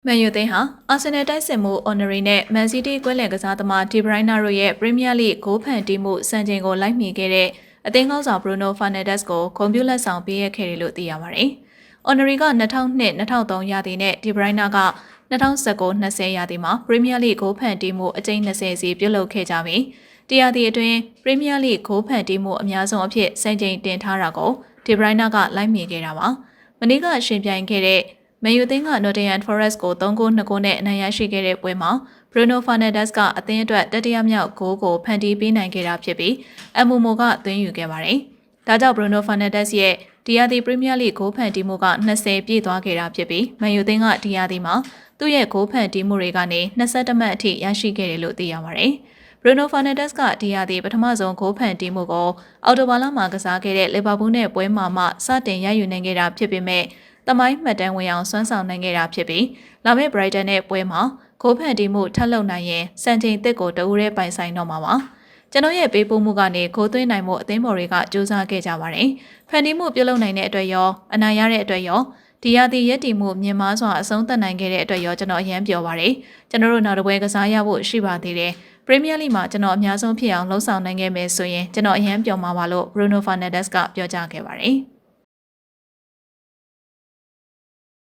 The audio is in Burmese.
မန်ယူသင်းဟာအာဆင်နယ်တိုက်စစ်မှု Honorary နဲ့ Man City ကွင်းလယ်ကစားသမား De Bruyne တို့ရဲ့ Premier League ဂိုးဖန်တီးမှုစံချိန်ကိုလိုက်မီခဲ့တဲ့အသင်းကောင်းဆောင် Bruno Fernandes ကိုဂုဏ်ပြုလက်ဆောင်ပေးရခဲ့တယ်လို့သိရပါတယ်။ Honorary က2002-2003 ရာသီနဲ့ De Bruyne က2019-20ရာသီမှာ Premier League ဂိုးဖန်တီးမှုအကြိမ်20စီပြုလုပ်ခဲ့ကြပြီးတရာသီအတွင်း Premier League ဂိုးဖန်တီးမှုအများဆုံးအဖြစ်စံချိန်တင်ထားတာကို De Bruyne ကလိုက်မီခဲ့တာပါ။မနေ့ကရှင်ပြိုင်ခဲ့တဲ့မန်ယူသင်းက Nottingham Forest ကို3-2နဲ့အနိုင်ရရှိခဲ့တဲ့ပွဲမှာ Bruno Fernandes ကအသင်းအတွက်တတိယမြောက်ဂိုးကိုဖန်တီးပေးနိုင်ခဲ့တာဖြစ်ပြီးအမူမိုကသွင်းယူခဲ့ပါတယ်။ဒါကြောင့် Bruno Fernandes ရဲ့ဒီယာဒီ Premier League ဂိုးဖန်တီးမှုက20ပြည့်သွားခဲ့တာဖြစ်ပြီးမန်ယူသင်းကဒီယာဒီမှာသူ့ရဲ့ဂိုးဖန်တီးမှုတွေကနေ22မှတ်အထိရရှိခဲ့တယ်လို့သိရပါတယ်။ Bruno Fernandes ကဒီယာဒီပထမဆုံးဂိုးဖန်တီးမှုကိုအော်တိုဘာလမှာကစားခဲ့တဲ့လီဗာပူးနဲ့ပွဲမှာမှစတင်ရယူနိုင်ခဲ့တာဖြစ်ပေမဲ့တမိုင်းမှတ်တမ်းဝင်အောင်စွမ်းဆောင်နိုင်ခဲ့တာဖြစ်ပြီးလာမယ့် Brighton နဲ့ပွဲမှာဂိုးဖန်တီးမှုထပ်လုပ်နိုင်ရင်စံချိန်သစ်ကိုတဦးရဲပိုင်ဆိုင်တော့မှာပါကျွန်တော်ရဲ့ပေးပို့မှုကနေဂိုးသွင်းနိုင်မှုအသင်းပေါ်တွေကစူးစမ်းခဲ့ကြပါတယ်ဖန်တီးမှုပြုလုပ်နိုင်တဲ့အတွက်ရောအနိုင်ရတဲ့အတွက်ရောဒီယာတီရက်တီမှုမြင်မားစွာအဆုံးသတ်နိုင်ခဲ့တဲ့အတွက်ရောကျွန်တော်အယမ်းပျော်ပါတယ်ကျွန်တော်တို့နောက်တစ်ပွဲကစားရဖို့ရှိပါသေးတယ်Premier League မှာကျွန်တော်အများဆုံးဖြစ်အောင်လှုံ့ဆော်နိုင်ခဲ့မယ်ဆိုရင်ကျွန်တော်အယမ်းပျော်မှာပါလို့ Bruno Fernandes ကပြောကြားခဲ့ပါတယ်